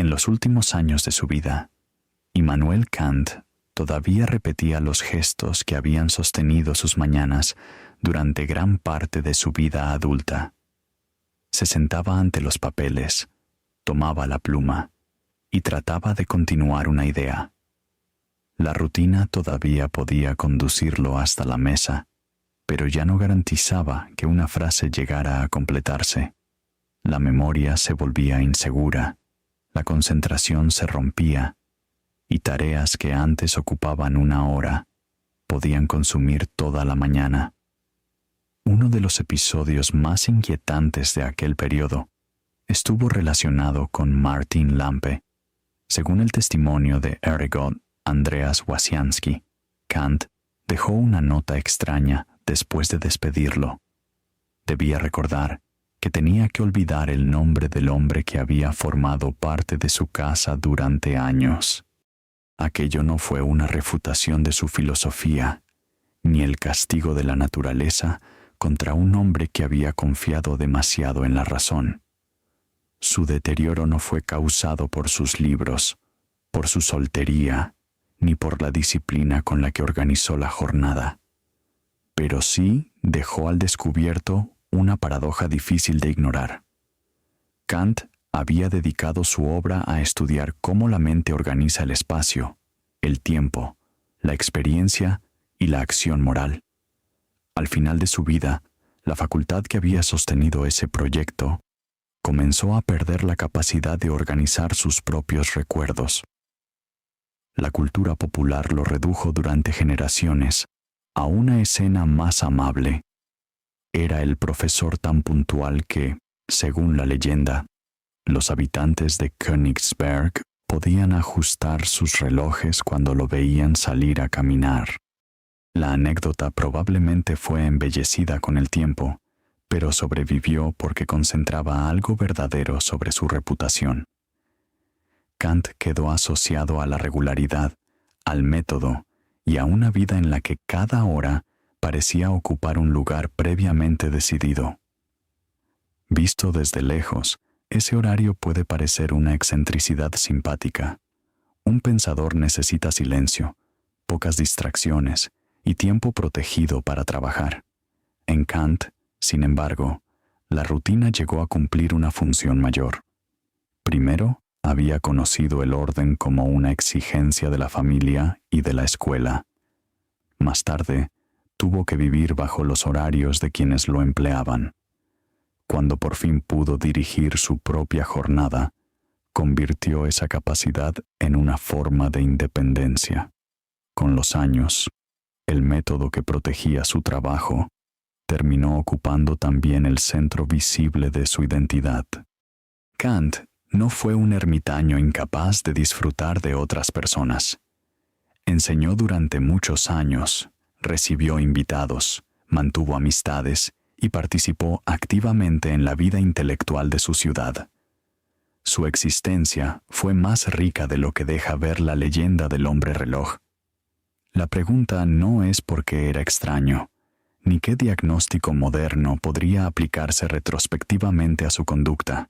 en los últimos años de su vida, Immanuel Kant todavía repetía los gestos que habían sostenido sus mañanas durante gran parte de su vida adulta. Se sentaba ante los papeles, tomaba la pluma y trataba de continuar una idea. La rutina todavía podía conducirlo hasta la mesa, pero ya no garantizaba que una frase llegara a completarse. La memoria se volvía insegura, la concentración se rompía, y tareas que antes ocupaban una hora podían consumir toda la mañana. Uno de los episodios más inquietantes de aquel periodo estuvo relacionado con Martin Lampe. Según el testimonio de Ergot Andreas Wasianski, Kant dejó una nota extraña después de despedirlo. Debía recordar que tenía que olvidar el nombre del hombre que había formado parte de su casa durante años. Aquello no fue una refutación de su filosofía, ni el castigo de la naturaleza contra un hombre que había confiado demasiado en la razón. Su deterioro no fue causado por sus libros, por su soltería, ni por la disciplina con la que organizó la jornada. Pero sí dejó al descubierto una paradoja difícil de ignorar. Kant había dedicado su obra a estudiar cómo la mente organiza el espacio, el tiempo, la experiencia y la acción moral. Al final de su vida, la facultad que había sostenido ese proyecto comenzó a perder la capacidad de organizar sus propios recuerdos. La cultura popular lo redujo durante generaciones a una escena más amable. Era el profesor tan puntual que, según la leyenda, los habitantes de Königsberg podían ajustar sus relojes cuando lo veían salir a caminar. La anécdota probablemente fue embellecida con el tiempo, pero sobrevivió porque concentraba algo verdadero sobre su reputación. Kant quedó asociado a la regularidad, al método y a una vida en la que cada hora parecía ocupar un lugar previamente decidido. Visto desde lejos, ese horario puede parecer una excentricidad simpática. Un pensador necesita silencio, pocas distracciones y tiempo protegido para trabajar. En Kant, sin embargo, la rutina llegó a cumplir una función mayor. Primero, había conocido el orden como una exigencia de la familia y de la escuela. Más tarde, tuvo que vivir bajo los horarios de quienes lo empleaban. Cuando por fin pudo dirigir su propia jornada, convirtió esa capacidad en una forma de independencia. Con los años, el método que protegía su trabajo terminó ocupando también el centro visible de su identidad. Kant no fue un ermitaño incapaz de disfrutar de otras personas. Enseñó durante muchos años, recibió invitados, mantuvo amistades y participó activamente en la vida intelectual de su ciudad. Su existencia fue más rica de lo que deja ver la leyenda del hombre reloj. La pregunta no es por qué era extraño, ni qué diagnóstico moderno podría aplicarse retrospectivamente a su conducta.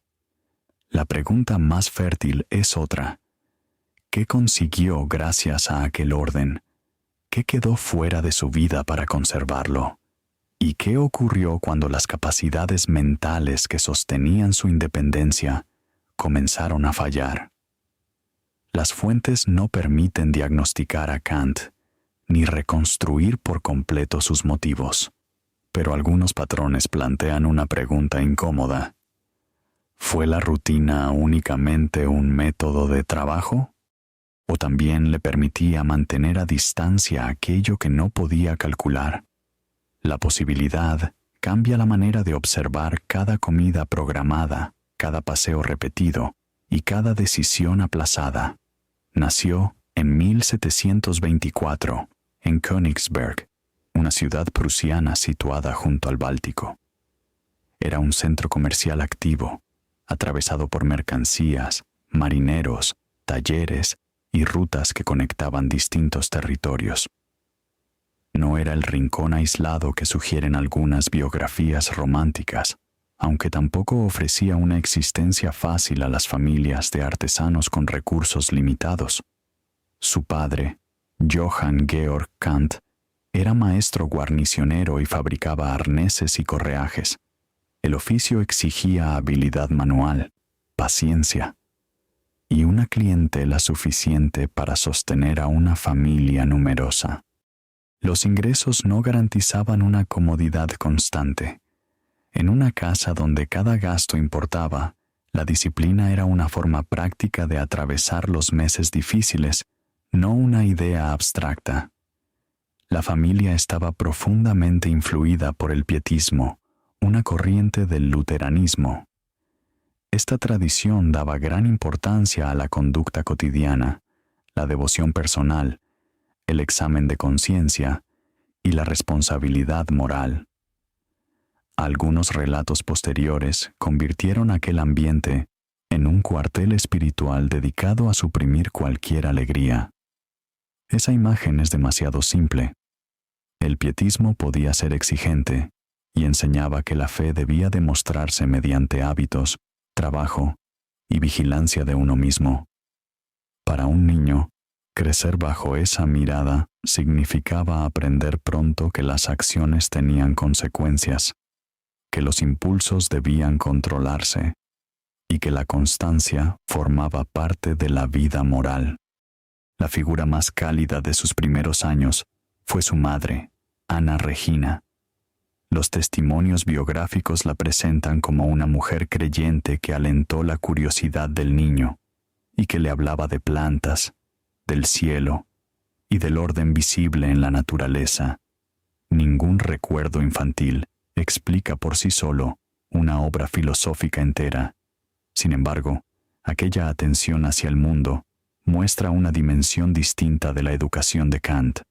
La pregunta más fértil es otra. ¿Qué consiguió gracias a aquel orden? ¿Qué quedó fuera de su vida para conservarlo? ¿Y qué ocurrió cuando las capacidades mentales que sostenían su independencia comenzaron a fallar? Las fuentes no permiten diagnosticar a Kant, ni reconstruir por completo sus motivos, pero algunos patrones plantean una pregunta incómoda. ¿Fue la rutina únicamente un método de trabajo? ¿O también le permitía mantener a distancia aquello que no podía calcular? La posibilidad cambia la manera de observar cada comida programada, cada paseo repetido y cada decisión aplazada. Nació en 1724 en Königsberg, una ciudad prusiana situada junto al Báltico. Era un centro comercial activo, atravesado por mercancías, marineros, talleres y rutas que conectaban distintos territorios. No era el rincón aislado que sugieren algunas biografías románticas, aunque tampoco ofrecía una existencia fácil a las familias de artesanos con recursos limitados. Su padre, Johann Georg Kant, era maestro guarnicionero y fabricaba arneses y correajes. El oficio exigía habilidad manual, paciencia y una clientela suficiente para sostener a una familia numerosa. Los ingresos no garantizaban una comodidad constante. En una casa donde cada gasto importaba, la disciplina era una forma práctica de atravesar los meses difíciles, no una idea abstracta. La familia estaba profundamente influida por el pietismo, una corriente del luteranismo. Esta tradición daba gran importancia a la conducta cotidiana, la devoción personal, el examen de conciencia y la responsabilidad moral. Algunos relatos posteriores convirtieron aquel ambiente en un cuartel espiritual dedicado a suprimir cualquier alegría. Esa imagen es demasiado simple. El pietismo podía ser exigente y enseñaba que la fe debía demostrarse mediante hábitos, trabajo y vigilancia de uno mismo. Para un niño, crecer bajo esa mirada significaba aprender pronto que las acciones tenían consecuencias, que los impulsos debían controlarse y que la constancia formaba parte de la vida moral. La figura más cálida de sus primeros años fue su madre, Anna Regina. Los testimonios biográficos la presentan como una mujer creyente que alentó la curiosidad del niño y que le hablaba de plantas, del cielo y del orden visible en la naturaleza. Ningún recuerdo infantil explica por sí solo una obra filosófica entera. Sin embargo, aquella atención hacia el mundo muestra una dimensión distinta de la educación de Kant.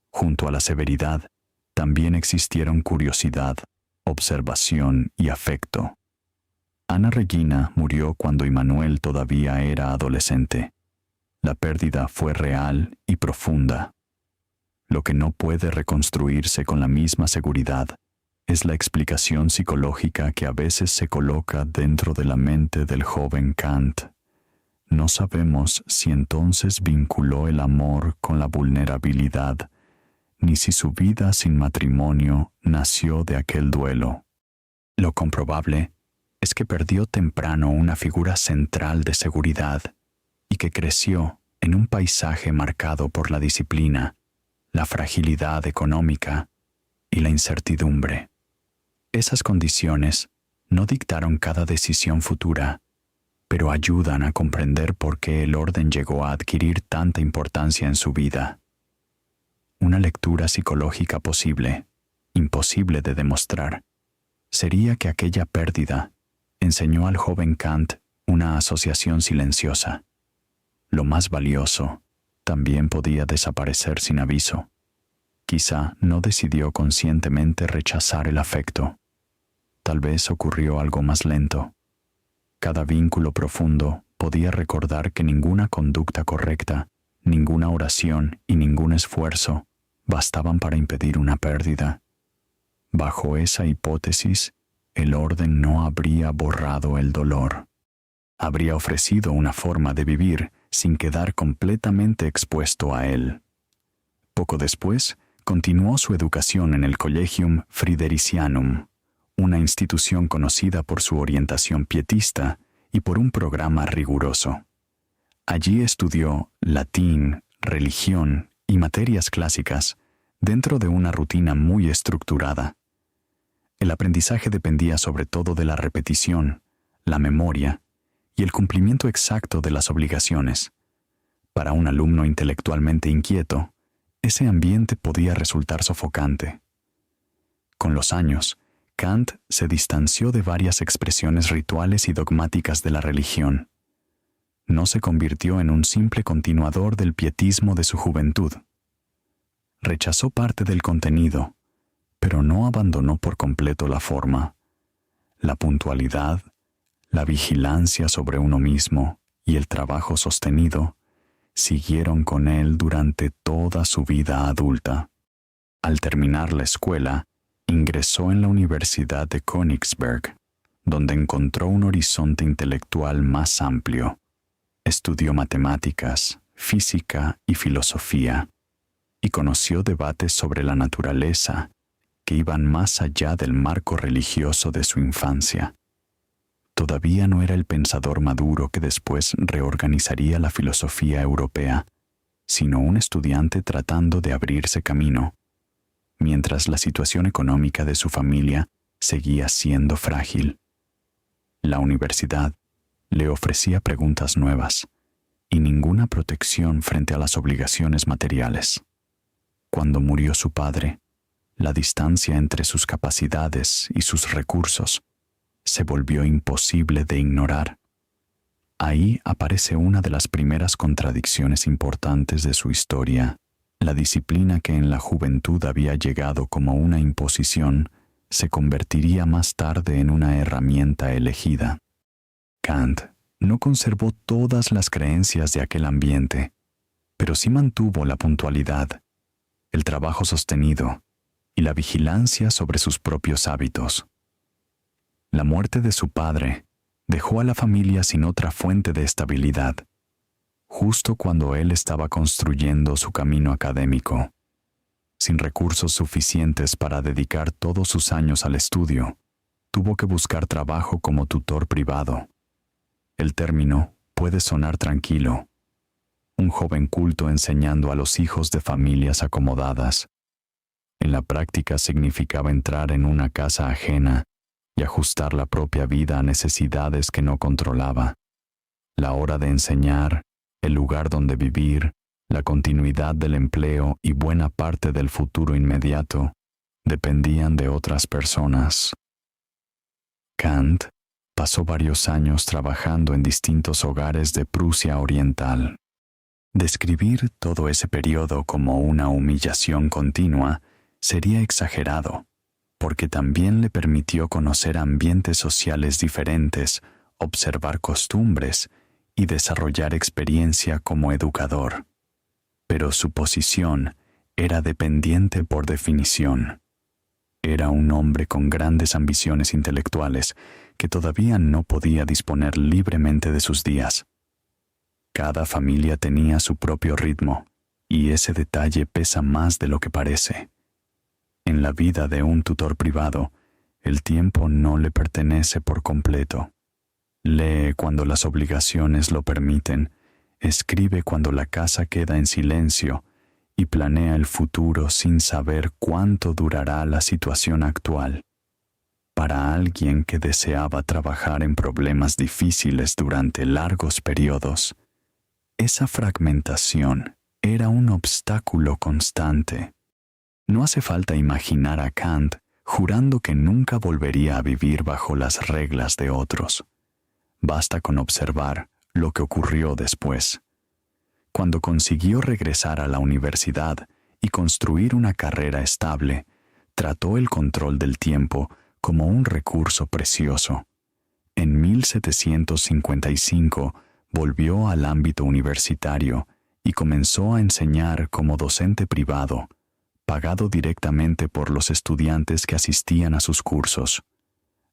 Junto a la severidad, también existieron curiosidad, observación y afecto. Anna Regina murió cuando Immanuel todavía era adolescente. La pérdida fue real y profunda. Lo que no puede reconstruirse con la misma seguridad es la explicación psicológica que a veces se coloca dentro de la mente del joven Kant. No sabemos si entonces vinculó el amor con la vulnerabilidad, ni si su vida sin matrimonio nació de aquel duelo. Lo comprobable es que perdió temprano una figura central de seguridad y que creció en un paisaje marcado por la disciplina, la fragilidad económica y la incertidumbre. Esas condiciones no dictaron cada decisión futura, pero ayudan a comprender por qué el orden llegó a adquirir tanta importancia en su vida. Una lectura psicológica posible, imposible de demostrar, sería que aquella pérdida enseñó al joven Kant una asociación silenciosa. Lo más valioso también podía desaparecer sin aviso. Quizá no decidió conscientemente rechazar el afecto. Tal vez ocurrió algo más lento. Cada vínculo profundo podía recordar que ninguna conducta correcta, ninguna oración y ningún esfuerzo bastaban para impedir una pérdida. Bajo esa hipótesis, el orden no habría borrado el dolor. Habría ofrecido una forma de vivir sin quedar completamente expuesto a él. Poco después, continuó su educación en el Collegium Fridericianum, una institución conocida por su orientación pietista y por un programa riguroso. Allí estudió latín, religión y materias clásicas dentro de una rutina muy estructurada. El aprendizaje dependía sobre todo de la repetición, la memoria y el cumplimiento exacto de las obligaciones. Para un alumno intelectualmente inquieto, ese ambiente podía resultar sofocante. Con los años, Kant se distanció de varias expresiones rituales y dogmáticas de la religión. No se convirtió en un simple continuador del pietismo de su juventud. Rechazó parte del contenido, pero no abandonó por completo la forma. La puntualidad, la vigilancia sobre uno mismo y el trabajo sostenido siguieron con él durante toda su vida adulta. Al terminar la escuela, ingresó en la Universidad de Königsberg, donde encontró un horizonte intelectual más amplio. Estudió matemáticas, física y filosofía, y conoció debates sobre la naturaleza que iban más allá del marco religioso de su infancia. Todavía no era el pensador maduro que después reorganizaría la filosofía europea, sino un estudiante tratando de abrirse camino, mientras la situación económica de su familia seguía siendo frágil. La universidad le ofrecía preguntas nuevas y ninguna protección frente a las obligaciones materiales. Cuando murió su padre, la distancia entre sus capacidades y sus recursos se volvió imposible de ignorar. Ahí aparece una de las primeras contradicciones importantes de su historia. La disciplina que en la juventud había llegado como una imposición se convertiría más tarde en una herramienta elegida. Kant no conservó todas las creencias de aquel ambiente, pero sí mantuvo la puntualidad, el trabajo sostenido y la vigilancia sobre sus propios hábitos. La muerte de su padre dejó a la familia sin otra fuente de estabilidad, justo cuando él estaba construyendo su camino académico. Sin recursos suficientes para dedicar todos sus años al estudio, tuvo que buscar trabajo como tutor privado. El término puede sonar tranquilo. Un joven culto enseñando a los hijos de familias acomodadas. En la práctica significaba entrar en una casa ajena y ajustar la propia vida a necesidades que no controlaba. La hora de enseñar, el lugar donde vivir, la continuidad del empleo y buena parte del futuro inmediato dependían de otras personas. Kant pasó varios años trabajando en distintos hogares de Prusia Oriental. Describir todo ese periodo como una humillación continua sería exagerado, porque también le permitió conocer ambientes sociales diferentes, observar costumbres y desarrollar experiencia como educador. Pero su posición era dependiente por definición. Era un hombre con grandes ambiciones intelectuales que todavía no podía disponer libremente de sus días. Cada familia tenía su propio ritmo, y ese detalle pesa más de lo que parece. En la vida de un tutor privado, el tiempo no le pertenece por completo. Lee cuando las obligaciones lo permiten, escribe cuando la casa queda en silencio y planea el futuro sin saber cuánto durará la situación actual. Para alguien que deseaba trabajar en problemas difíciles durante largos periodos, esa fragmentación era un obstáculo constante. No hace falta imaginar a Kant jurando que nunca volvería a vivir bajo las reglas de otros. Basta con observar lo que ocurrió después. Cuando consiguió regresar a la universidad y construir una carrera estable, trató el control del tiempo como un recurso precioso. En 1755 volvió al ámbito universitario y comenzó a enseñar como docente privado, pagado directamente por los estudiantes que asistían a sus cursos.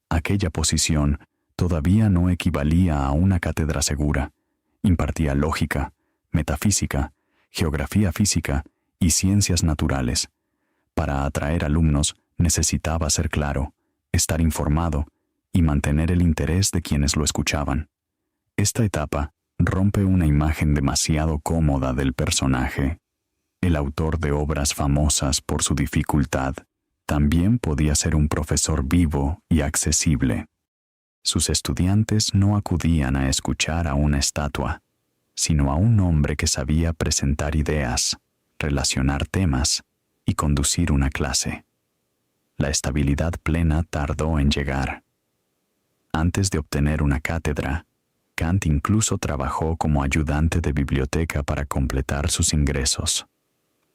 Aquella posición todavía no equivalía a una cátedra segura. Impartía lógica, metafísica, geografía física y ciencias naturales. Para atraer alumnos necesitaba ser claro, estar informado y mantener el interés de quienes lo escuchaban. Esta etapa rompe una imagen demasiado cómoda del personaje. El autor de obras famosas por su dificultad también podía ser un profesor vivo y accesible. Sus estudiantes no acudían a escuchar a una estatua, sino a un hombre que sabía presentar ideas, relacionar temas y conducir una clase. La estabilidad plena tardó en llegar. Antes de obtener una cátedra, Kant incluso trabajó como ayudante de biblioteca para completar sus ingresos.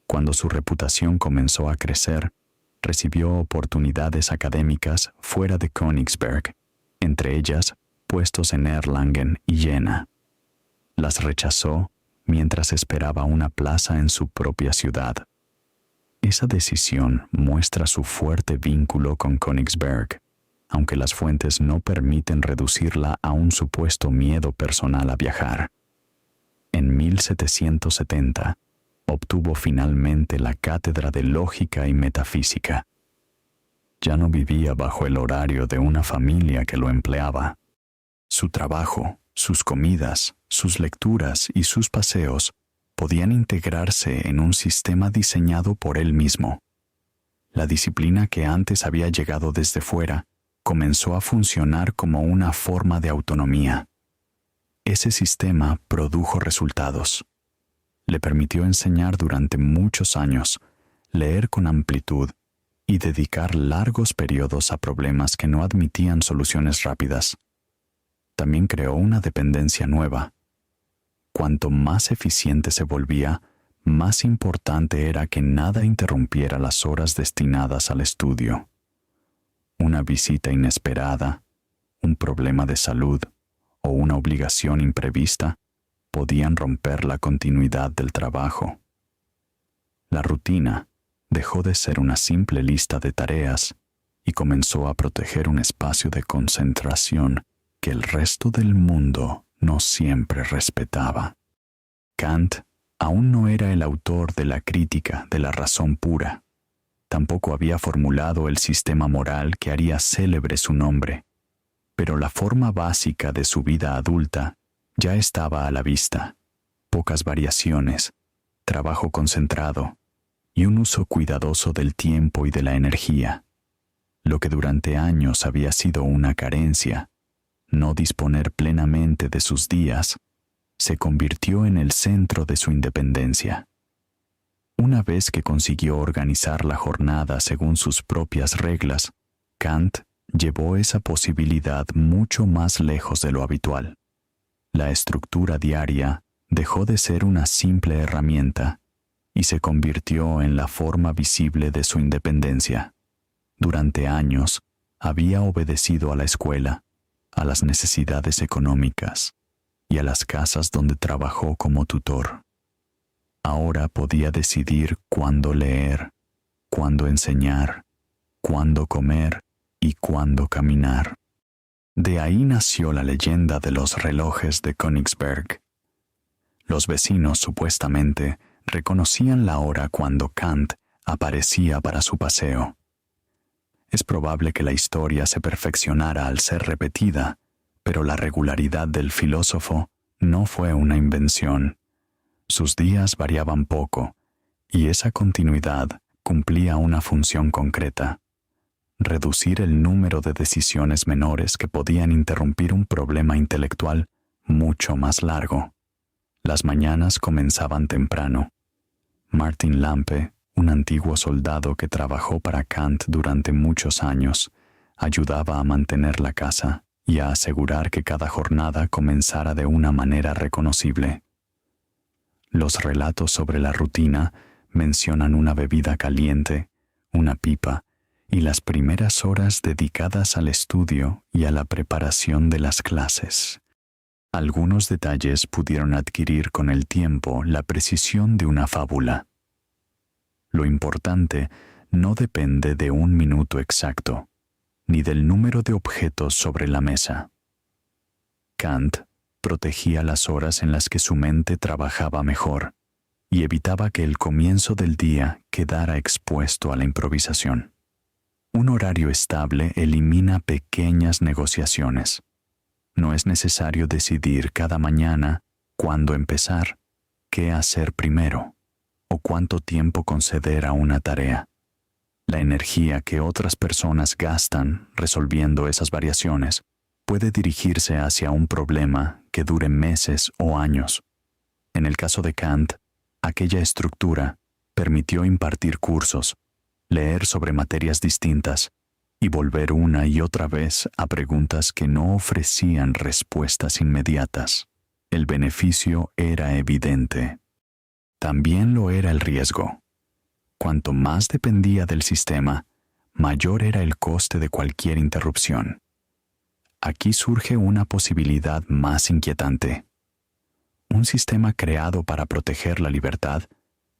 Cuando su reputación comenzó a crecer, recibió oportunidades académicas fuera de Königsberg, entre ellas puestos en Erlangen y Jena. Las rechazó mientras esperaba una plaza en su propia ciudad. Esa decisión muestra su fuerte vínculo con Königsberg. aunque las fuentes no permiten reducirla a un supuesto miedo personal a viajar. En 1770, obtuvo finalmente la cátedra de Lógica y Metafísica. Ya no vivía bajo el horario de una familia que lo empleaba. Su trabajo, sus comidas, sus lecturas y sus paseos podían integrarse en un sistema diseñado por él mismo. La disciplina que antes había llegado desde fuera comenzó a funcionar como una forma de autonomía. Ese sistema produjo resultados. Le permitió enseñar durante muchos años, leer con amplitud y dedicar largos periodos a problemas que no admitían soluciones rápidas. También creó una dependencia nueva. Cuanto más eficiente se volvía, más importante era que nada interrumpiera las horas destinadas al estudio. Una visita inesperada, un problema de salud o una obligación imprevista podían romper la continuidad del trabajo. La rutina dejó de ser una simple lista de tareas y comenzó a proteger un espacio de concentración que el resto del mundo no siempre respetaba. Kant aún no era el autor de la crítica de la razón pura. Tampoco había formulado el sistema moral que haría célebre su nombre, pero la forma básica de su vida adulta ya estaba a la vista. Pocas variaciones, trabajo concentrado y un uso cuidadoso del tiempo y de la energía. Lo que durante años había sido una carencia, no disponer plenamente de sus días, se convirtió en el centro de su independencia. Una vez que consiguió organizar la jornada según sus propias reglas, Kant llevó esa posibilidad mucho más lejos de lo habitual. La estructura diaria dejó de ser una simple herramienta y se convirtió en la forma visible de su independencia. Durante años había obedecido a la escuela, a las necesidades económicas y a las casas donde trabajó como tutor. Ahora podía decidir cuándo leer, cuándo enseñar, cuándo comer y cuándo caminar. De ahí nació la leyenda de los relojes de Königsberg. Los vecinos supuestamente reconocían la hora cuando Kant aparecía para su paseo. Es probable que la historia se perfeccionara al ser repetida, pero la regularidad del filósofo no fue una invención. Sus días variaban poco, y esa continuidad cumplía una función concreta: reducir el número de decisiones menores que podían interrumpir un problema intelectual mucho más largo. Las mañanas comenzaban temprano. Martin Lampe, un antiguo soldado que trabajó para Kant durante muchos años, ayudaba a mantener la casa y a asegurar que cada jornada comenzara de una manera reconocible. Los relatos sobre la rutina mencionan una bebida caliente, una pipa y las primeras horas dedicadas al estudio y a la preparación de las clases. Algunos detalles pudieron adquirir con el tiempo la precisión de una fábula. Lo importante no depende de un minuto exacto, ni del número de objetos sobre la mesa. Kant protegía las horas en las que su mente trabajaba mejor y evitaba que el comienzo del día quedara expuesto a la improvisación. Un horario estable elimina pequeñas negociaciones. No es necesario decidir cada mañana cuándo empezar, qué hacer primero o cuánto tiempo conceder a una tarea. La energía que otras personas gastan resolviendo esas variaciones puede dirigirse hacia un problema que dure meses o años. En el caso de Kant, aquella estructura permitió impartir cursos, leer sobre materias distintas y volver una y otra vez a preguntas que no ofrecían respuestas inmediatas. El beneficio era evidente. También lo era el riesgo. Cuanto más dependía del sistema, mayor era el coste de cualquier interrupción. Aquí surge una posibilidad más inquietante. Un sistema creado para proteger la libertad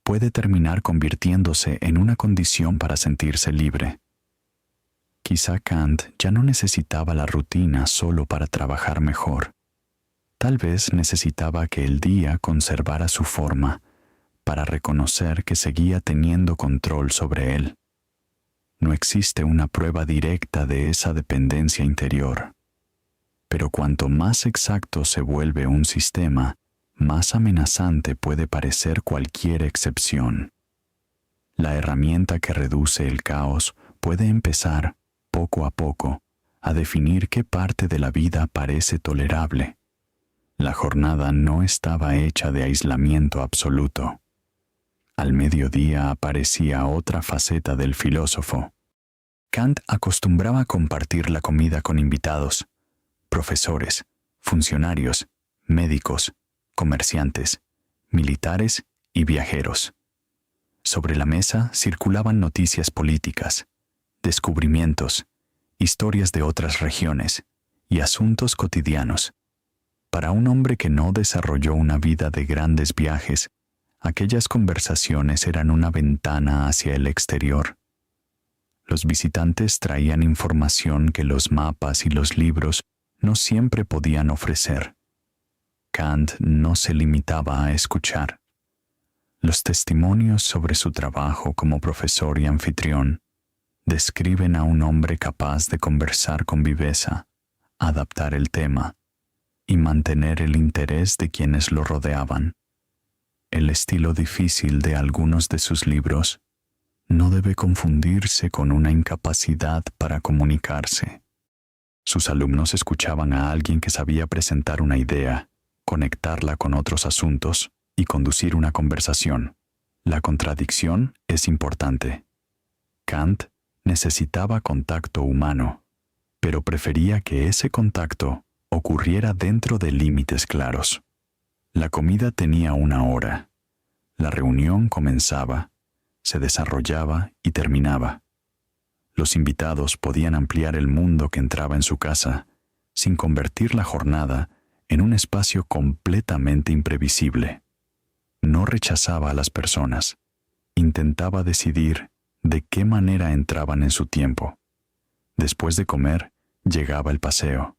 puede terminar convirtiéndose en una condición para sentirse libre. Quizá Kant ya no necesitaba la rutina solo para trabajar mejor. Tal vez necesitaba que el día conservara su forma para reconocer que seguía teniendo control sobre él. No existe una prueba directa de esa dependencia interior. Pero cuanto más exacto se vuelve un sistema, más amenazante puede parecer cualquier excepción. La herramienta que reduce el caos puede empezar, poco a poco, a definir qué parte de la vida parece tolerable. La jornada no estaba hecha de aislamiento absoluto. Al mediodía aparecía otra faceta del filósofo. Kant acostumbraba a compartir la comida con invitados, profesores, funcionarios, médicos, comerciantes, militares y viajeros. Sobre la mesa circulaban noticias políticas, descubrimientos, historias de otras regiones y asuntos cotidianos. Para un hombre que no desarrolló una vida de grandes viajes, aquellas conversaciones eran una ventana hacia el exterior. Los visitantes traían información que los mapas y los libros no siempre podían ofrecer. Kant no se limitaba a escuchar. Los testimonios sobre su trabajo como profesor y anfitrión describen a un hombre capaz de conversar con viveza, adaptar el tema y mantener el interés de quienes lo rodeaban. El estilo difícil de algunos de sus libros no debe confundirse con una incapacidad para comunicarse. Sus alumnos escuchaban a alguien que sabía presentar una idea, conectarla con otros asuntos y conducir una conversación. La contradicción es importante. Kant necesitaba contacto humano, pero prefería que ese contacto ocurriera dentro de límites claros. La comida tenía una hora. La reunión comenzaba, se desarrollaba y terminaba. Los invitados podían ampliar el mundo que entraba en su casa, sin convertir la jornada en un espacio completamente imprevisible. No rechazaba a las personas. Intentaba decidir de qué manera entraban en su tiempo. Después de comer, llegaba el paseo.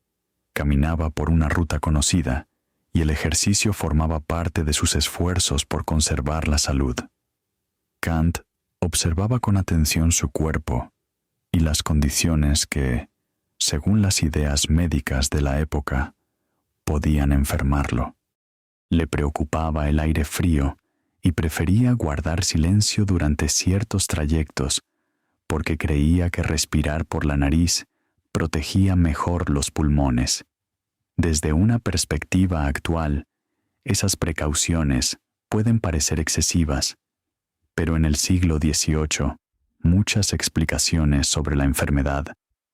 Caminaba por una ruta conocida, y el ejercicio formaba parte de sus esfuerzos por conservar la salud. Kant observaba con atención su cuerpo y las condiciones que, según las ideas médicas de la época, podían enfermarlo. Le preocupaba el aire frío y prefería guardar silencio durante ciertos trayectos porque creía que respirar por la nariz protegía mejor los pulmones. Desde una perspectiva actual, esas precauciones pueden parecer excesivas, pero en el siglo XVIII, muchas explicaciones sobre la enfermedad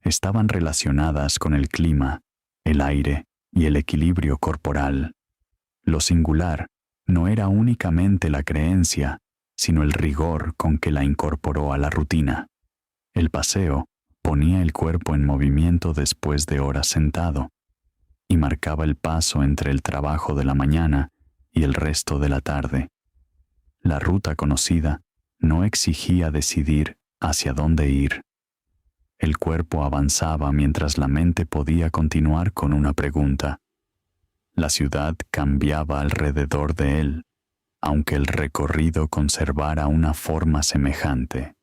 estaban relacionadas con el clima, el aire y el equilibrio corporal. Lo singular no era únicamente la creencia, sino el rigor con que la incorporó a la rutina. El paseo ponía el cuerpo en movimiento después de horas sentado y marcaba el paso entre el trabajo de la mañana y el resto de la tarde. La ruta conocida no exigía decidir hacia dónde ir. El cuerpo avanzaba mientras la mente podía continuar con una pregunta. La ciudad cambiaba alrededor de él, aunque el recorrido conservara una forma semejante.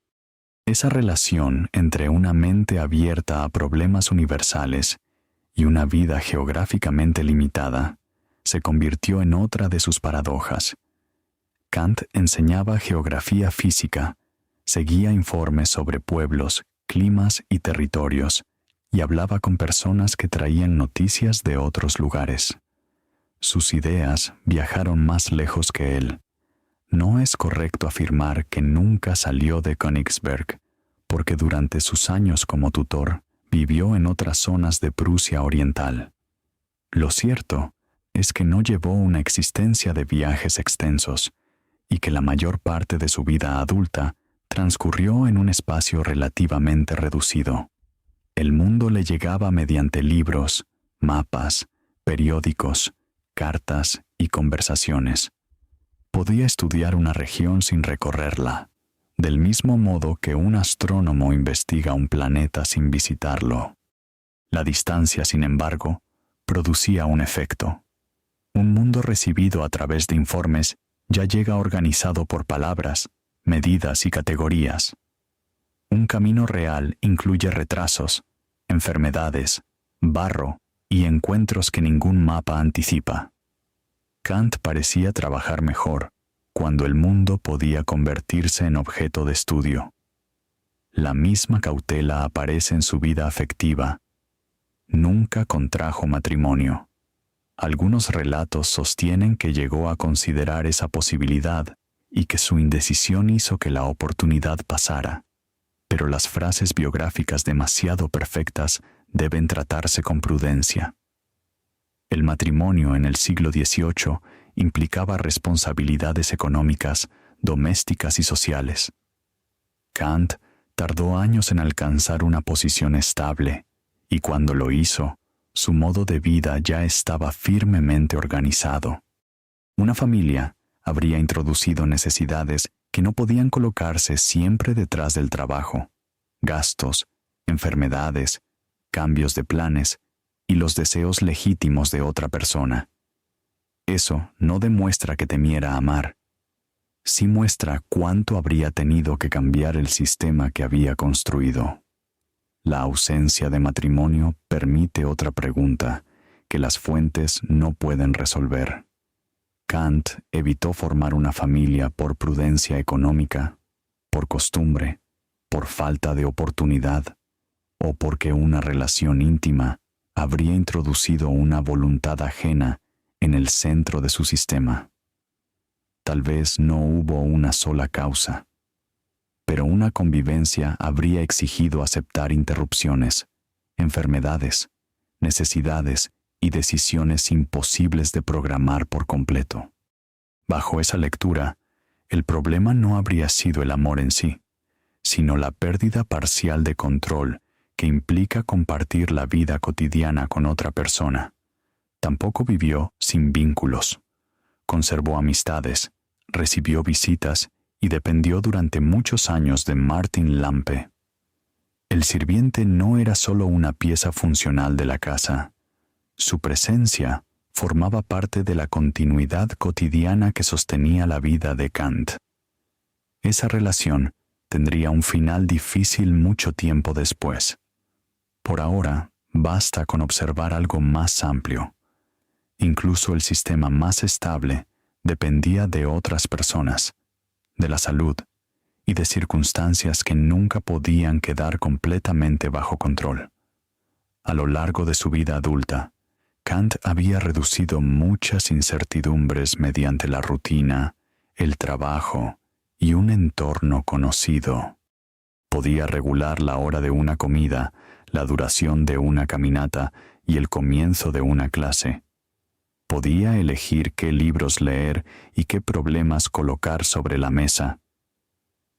Esa relación entre una mente abierta a problemas universales y una vida geográficamente limitada se convirtió en otra de sus paradojas. Kant enseñaba geografía física, seguía informes sobre pueblos, climas y territorios, y hablaba con personas que traían noticias de otros lugares. Sus ideas viajaron más lejos que él. No es correcto afirmar que nunca salió de Königsberg, porque durante sus años como tutor vivió en otras zonas de Prusia Oriental. Lo cierto es que no llevó una existencia de viajes extensos y que la mayor parte de su vida adulta transcurrió en un espacio relativamente reducido. El mundo le llegaba mediante libros, mapas, periódicos, cartas y conversaciones. Podía estudiar una región sin recorrerla, del mismo modo que un astrónomo investiga un planeta sin visitarlo. La distancia, sin embargo, producía un efecto. Un mundo recibido a través de informes ya llega organizado por palabras, medidas y categorías. Un camino real incluye retrasos, enfermedades, barro y encuentros que ningún mapa anticipa. Kant parecía trabajar mejor cuando el mundo podía convertirse en objeto de estudio. La misma cautela aparece en su vida afectiva. Nunca contrajo matrimonio. Algunos relatos sostienen que llegó a considerar esa posibilidad y que su indecisión hizo que la oportunidad pasara. Pero las frases biográficas demasiado perfectas deben tratarse con prudencia. El matrimonio en el siglo XVIII implicaba responsabilidades económicas, domésticas y sociales. Kant tardó años en alcanzar una posición estable, y cuando lo hizo, su modo de vida ya estaba firmemente organizado. Una familia habría introducido necesidades que no podían colocarse siempre detrás del trabajo: gastos, enfermedades, cambios de planes y los deseos legítimos de otra persona. Eso no demuestra que temiera amar. Sí muestra cuánto habría tenido que cambiar el sistema que había construido. La ausencia de matrimonio permite otra pregunta que las fuentes no pueden resolver. Kant evitó formar una familia por prudencia económica, por costumbre, por falta de oportunidad, o porque una relación íntima habría introducido una voluntad ajena en el centro de su sistema. Tal vez no hubo una sola causa, pero una convivencia habría exigido aceptar interrupciones, enfermedades, necesidades y decisiones imposibles de programar por completo. Bajo esa lectura, el problema no habría sido el amor en sí, sino la pérdida parcial de control que implica compartir la vida cotidiana con otra persona. Tampoco vivió sin vínculos. Conservó amistades, recibió visitas y dependió durante muchos años de Martin Lampe. El sirviente no era solo una pieza funcional de la casa. Su presencia formaba parte de la continuidad cotidiana que sostenía la vida de Kant. Esa relación tendría un final difícil mucho tiempo después. Por ahora, basta con observar algo más amplio. Incluso el sistema más estable dependía de otras personas, de la salud y de circunstancias que nunca podían quedar completamente bajo control. A lo largo de su vida adulta, Kant había reducido muchas incertidumbres mediante la rutina, el trabajo y un entorno conocido. Podía regular la hora de una comida, la duración de una caminata y el comienzo de una clase. Podía elegir qué libros leer y qué problemas colocar sobre la mesa.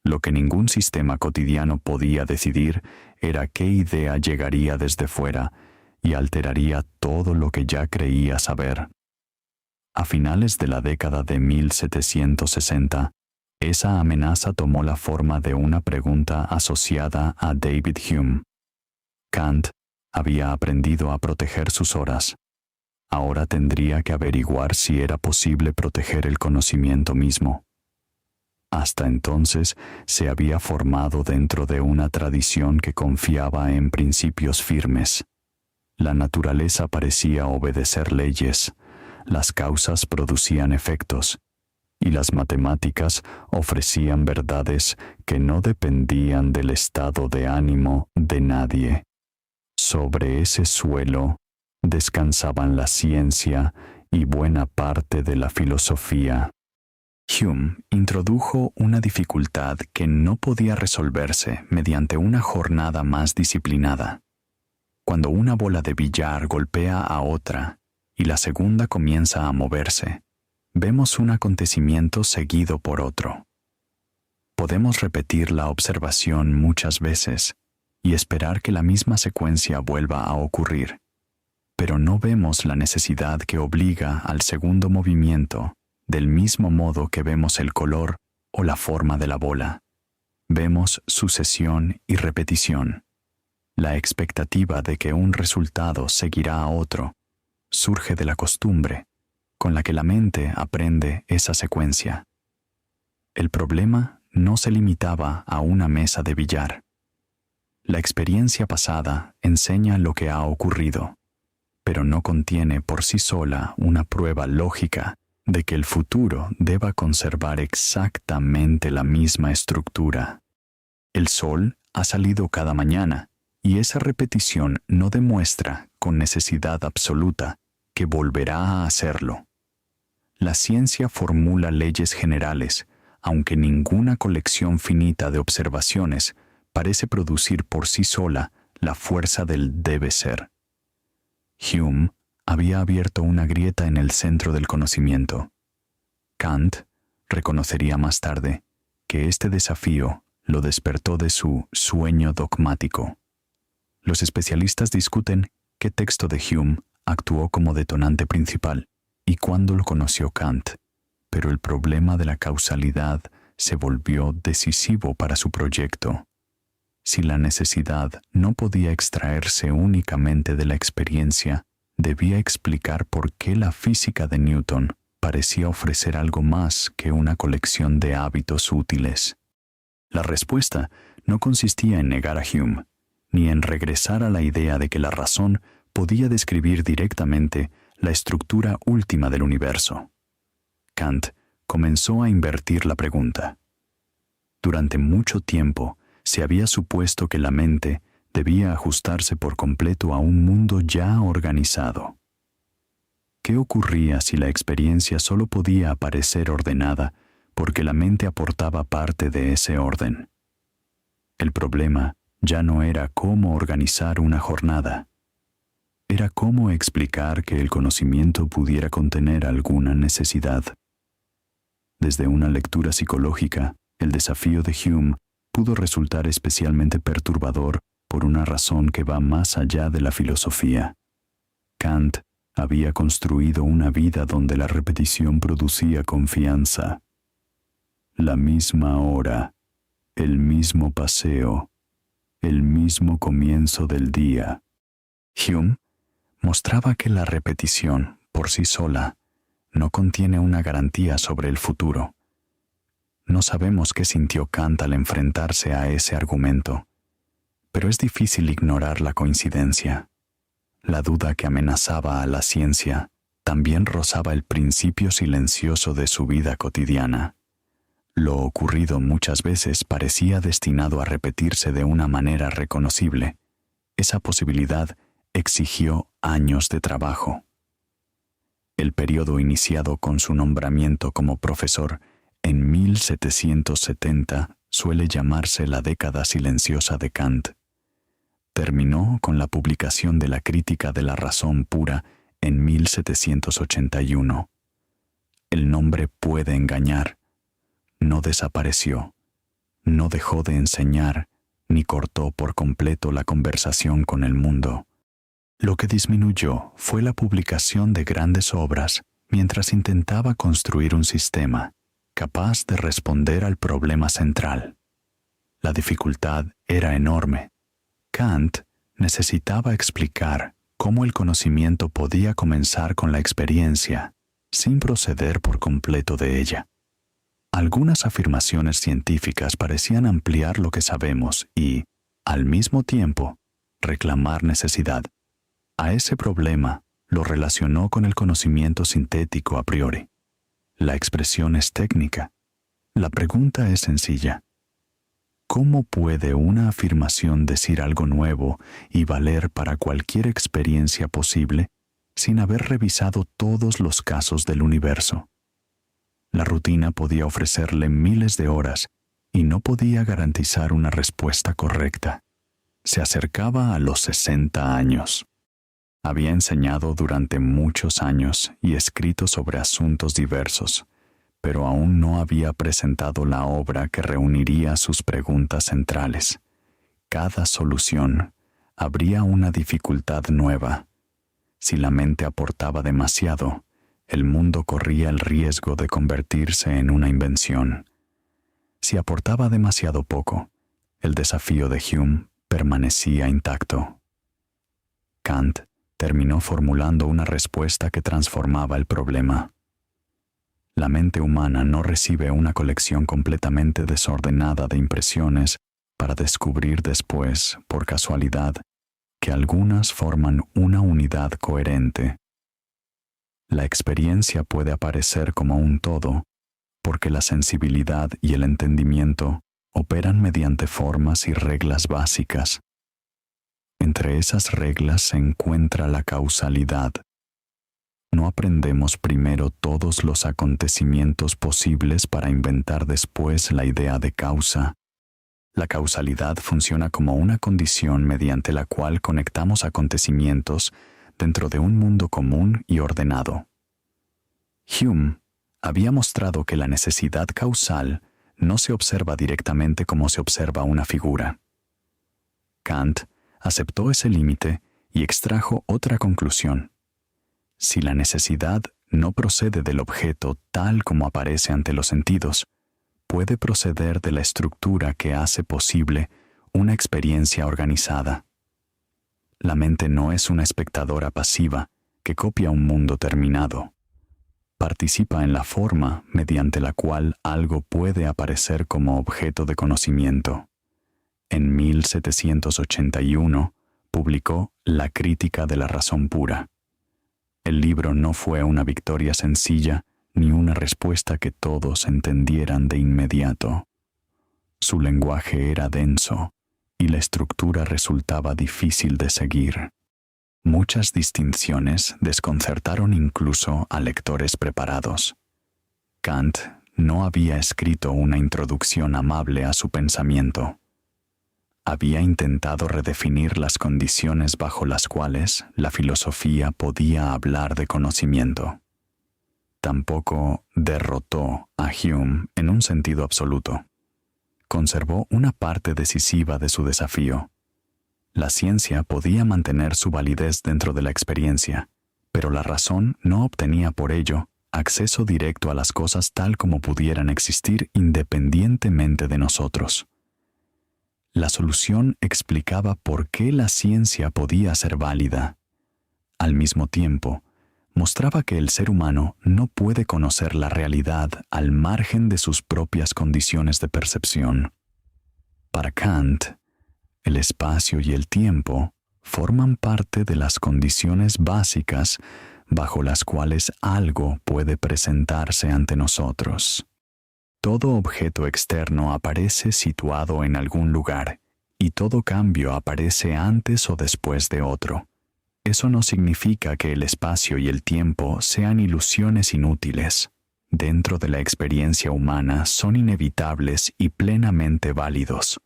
Lo que ningún sistema cotidiano podía decidir era qué idea llegaría desde fuera y alteraría todo lo que ya creía saber. A finales de la década de 1760, esa amenaza tomó la forma de una pregunta asociada a David Hume. Kant había aprendido a proteger sus horas. Ahora tendría que averiguar si era posible proteger el conocimiento mismo. Hasta entonces se había formado dentro de una tradición que confiaba en principios firmes. La naturaleza parecía obedecer leyes, las causas producían efectos, y las matemáticas ofrecían verdades que no dependían del estado de ánimo de nadie. Sobre ese suelo descansaban la ciencia y buena parte de la filosofía. Hume introdujo una dificultad que no podía resolverse mediante una jornada más disciplinada. Cuando una bola de billar golpea a otra y la segunda comienza a moverse, vemos un acontecimiento seguido por otro. Podemos repetir la observación muchas veces y esperar que la misma secuencia vuelva a ocurrir, pero no vemos la necesidad que obliga al segundo movimiento del mismo modo que vemos el color o la forma de la bola. vemos sucesión y repetición. La expectativa de que un resultado seguirá a otro surge de la costumbre con la que la mente aprende esa secuencia. El problema no se limitaba a una mesa de billar. La experiencia pasada enseña lo que ha ocurrido, pero no contiene por sí sola una prueba lógica de que el futuro deba conservar exactamente la misma estructura. El sol ha salido cada mañana, y esa repetición no demuestra con necesidad absoluta que volverá a hacerlo. La ciencia formula leyes generales, aunque ninguna colección finita de observaciones parece producir por sí sola la fuerza del debe ser. Hume había abierto una grieta en el centro del conocimiento. Kant reconocería más tarde que este desafío lo despertó de su sueño dogmático. Los especialistas discuten qué texto de Hume actuó como detonante principal y cuándo lo conoció Kant, pero el problema de la causalidad se volvió decisivo para su proyecto. Si la necesidad no podía extraerse únicamente de la experiencia, debía explicar por qué la física de Newton parecía ofrecer algo más que una colección de hábitos útiles. La respuesta no consistía en negar a Hume, ni en regresar a la idea de que la razón podía describir directamente la estructura última del universo. Kant comenzó a invertir la pregunta. Durante mucho tiempo se había supuesto que la mente debía ajustarse por completo a un mundo ya organizado. ¿Qué ocurría si la experiencia solo podía aparecer ordenada porque la mente aportaba parte de ese orden? El problema ya no era cómo organizar una jornada. Era cómo explicar que el conocimiento pudiera contener alguna necesidad. Desde una lectura psicológica, el desafío de Hume pudo resultar especialmente perturbador por una razón que va más allá de la filosofía. Kant había construido una vida donde la repetición producía confianza. La misma hora, el mismo paseo, el mismo comienzo del día. Hume mostraba que la repetición, por sí sola, no contiene una garantía sobre el futuro. No sabemos qué sintió Kant al enfrentarse a ese argumento, pero es difícil ignorar la coincidencia. La duda que amenazaba a la ciencia también rozaba el principio silencioso de su vida cotidiana. Lo ocurrido muchas veces parecía destinado a repetirse de una manera reconocible. Esa posibilidad exigió años de trabajo. El periodo iniciado con su nombramiento como profesor en 1770 suele llamarse la década silenciosa de Kant. Terminó con la publicación de la Crítica de la Razón Pura en 1781. El nombre puede engañar. No desapareció, no dejó de enseñar, ni cortó por completo la conversación con el mundo. Lo que disminuyó fue la publicación de grandes obras mientras intentaba construir un sistema capaz de responder al problema central. La dificultad era enorme. Kant necesitaba explicar cómo el conocimiento podía comenzar con la experiencia, sin proceder por completo de ella. Algunas afirmaciones científicas parecían ampliar lo que sabemos y, al mismo tiempo, reclamar necesidad. A ese problema lo relacionó con el conocimiento sintético a priori. La expresión es técnica. La pregunta es sencilla. ¿Cómo puede una afirmación decir algo nuevo y valer para cualquier experiencia posible sin haber revisado todos los casos del universo? La rutina podía ofrecerle miles de horas y no podía garantizar una respuesta correcta. Se acercaba a los 60 años. Había enseñado durante muchos años y escrito sobre asuntos diversos, pero aún no había presentado la obra que reuniría sus preguntas centrales. Cada solución habría una dificultad nueva. Si la mente aportaba demasiado, el mundo corría el riesgo de convertirse en una invención. Si aportaba demasiado poco, el desafío de Hume permanecía intacto. Kant terminó formulando una respuesta que transformaba el problema. La mente humana no recibe una colección completamente desordenada de impresiones para descubrir después, por casualidad, que algunas forman una unidad coherente. La experiencia puede aparecer como un todo, porque la sensibilidad y el entendimiento operan mediante formas y reglas básicas. Entre esas reglas se encuentra la causalidad. No aprendemos primero todos los acontecimientos posibles para inventar después la idea de causa. La causalidad funciona como una condición mediante la cual conectamos acontecimientos dentro de un mundo común y ordenado. Hume había mostrado que la necesidad causal no se observa directamente como se observa una figura. Kant aceptó ese límite y extrajo otra conclusión. Si la necesidad no procede del objeto tal como aparece ante los sentidos, puede proceder de la estructura que hace posible una experiencia organizada. La mente no es una espectadora pasiva que copia un mundo terminado. Participa en la forma mediante la cual algo puede aparecer como objeto de conocimiento. En 1781 publicó La Crítica de la Razón Pura. El libro no fue una victoria sencilla ni una respuesta que todos entendieran de inmediato. Su lenguaje era denso y la estructura resultaba difícil de seguir. Muchas distinciones desconcertaron incluso a lectores preparados. Kant no había escrito una introducción amable a su pensamiento. Había intentado redefinir las condiciones bajo las cuales la filosofía podía hablar de conocimiento. Tampoco derrotó a Hume en un sentido absoluto. Conservó una parte decisiva de su desafío. La ciencia podía mantener su validez dentro de la experiencia, pero la razón no obtenía por ello acceso directo a las cosas tal como pudieran existir independientemente de nosotros. La solución explicaba por qué la ciencia podía ser válida. Al mismo tiempo, mostraba que el ser humano no puede conocer la realidad al margen de sus propias condiciones de percepción. Para Kant, el espacio y el tiempo forman parte de las condiciones básicas bajo las cuales algo puede presentarse ante nosotros. Todo objeto externo aparece situado en algún lugar, y todo cambio aparece antes o después de otro. Eso no significa que el espacio y el tiempo sean ilusiones inútiles. Dentro de la experiencia humana son inevitables y plenamente válidos.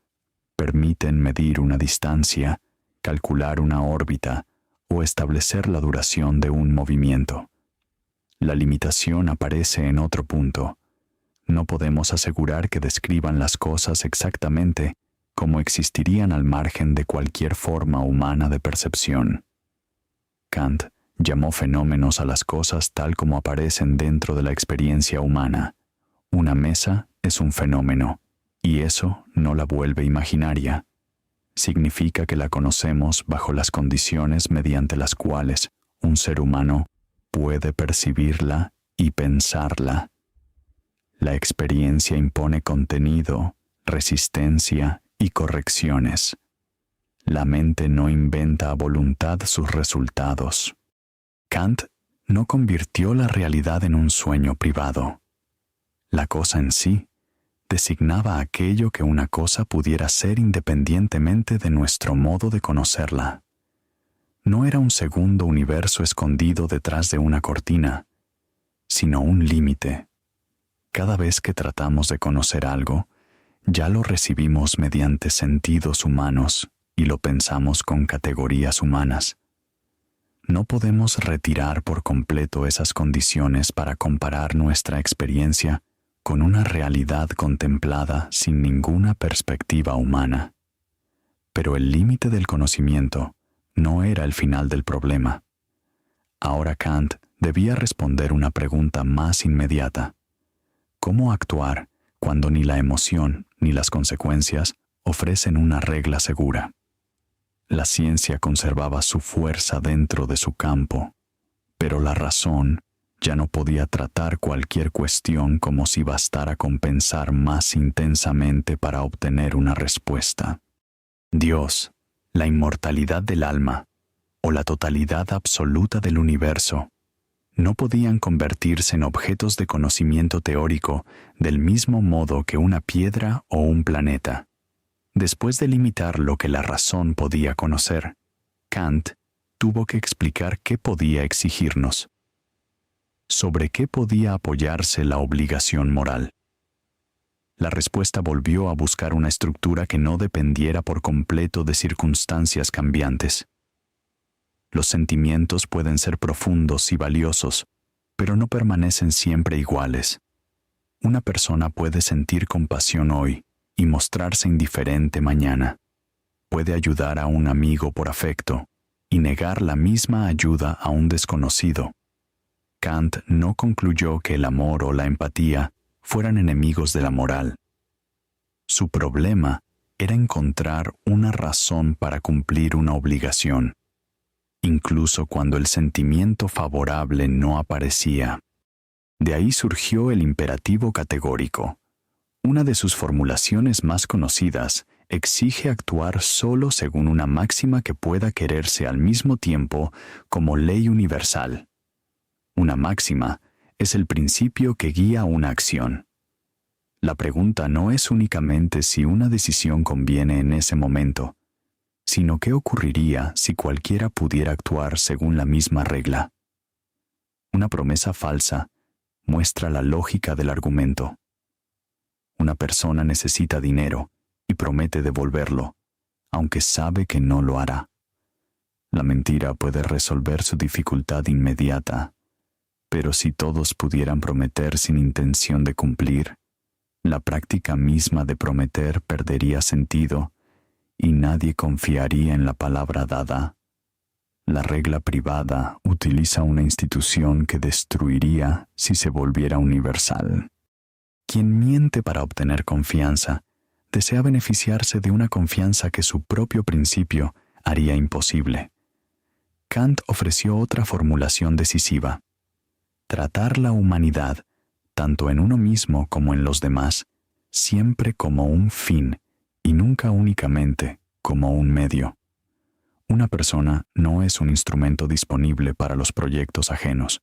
Permiten medir una distancia, calcular una órbita o establecer la duración de un movimiento. La limitación aparece en otro punto. No podemos asegurar que describan las cosas exactamente como existirían al margen de cualquier forma humana de percepción. Kant llamó fenómenos a las cosas tal como aparecen dentro de la experiencia humana. Una mesa es un fenómeno, y eso no la vuelve imaginaria. Significa que la conocemos bajo las condiciones mediante las cuales un ser humano puede percibirla y pensarla. La experiencia impone contenido, resistencia y correcciones. La mente no inventa a voluntad sus resultados. Kant no convirtió la realidad en un sueño privado. La cosa en sí designaba aquello que una cosa pudiera ser independientemente de nuestro modo de conocerla. No era un segundo universo escondido detrás de una cortina, sino un límite. Cada vez que tratamos de conocer algo, ya lo recibimos mediante sentidos humanos y lo pensamos con categorías humanas. No podemos retirar por completo esas condiciones para comparar nuestra experiencia con una realidad contemplada sin ninguna perspectiva humana. Pero el límite del conocimiento no era el final del problema. Ahora Kant debía responder una pregunta más inmediata. ¿Cómo actuar cuando ni la emoción ni las consecuencias ofrecen una regla segura. La ciencia conservaba su fuerza dentro de su campo, pero la razón ya no podía tratar cualquier cuestión como si bastara con pensar más intensamente para obtener una respuesta. Dios, la inmortalidad del alma, o la totalidad absoluta del universo, no podían convertirse en objetos de conocimiento teórico del mismo modo que una piedra o un planeta. Después de limitar lo que la razón podía conocer, Kant tuvo que explicar qué podía exigirnos. ¿Sobre qué podía apoyarse la obligación moral? La respuesta volvió a buscar una estructura que no dependiera por completo de circunstancias cambiantes. Los sentimientos pueden ser profundos y valiosos, pero no permanecen siempre iguales. Una persona puede sentir compasión hoy y mostrarse indiferente mañana. Puede ayudar a un amigo por afecto y negar la misma ayuda a un desconocido. Kant no concluyó que el amor o la empatía fueran enemigos de la moral. Su problema era encontrar una razón para cumplir una obligación, incluso cuando el sentimiento favorable no aparecía. De ahí surgió el imperativo categórico. Una de sus formulaciones más conocidas exige actuar solo según una máxima que pueda quererse al mismo tiempo como ley universal. Una máxima es el principio que guía una acción. La pregunta no es únicamente si una decisión conviene en ese momento, sino qué ocurriría si cualquiera pudiera actuar según la misma regla. Una promesa falsa muestra la lógica del argumento. Una persona necesita dinero y promete devolverlo, aunque sabe que no lo hará. La mentira puede resolver su dificultad inmediata, pero si todos pudieran prometer sin intención de cumplir, la práctica misma de prometer perdería sentido y nadie confiaría en la palabra dada. La regla privada utiliza una institución que destruiría si se volviera universal. Quien miente para obtener confianza desea beneficiarse de una confianza que su propio principio haría imposible. Kant ofreció otra formulación decisiva: tratar la humanidad, tanto en uno mismo como en los demás, siempre como un fin y nunca únicamente como un medio. Una persona no es un instrumento disponible para los proyectos ajenos.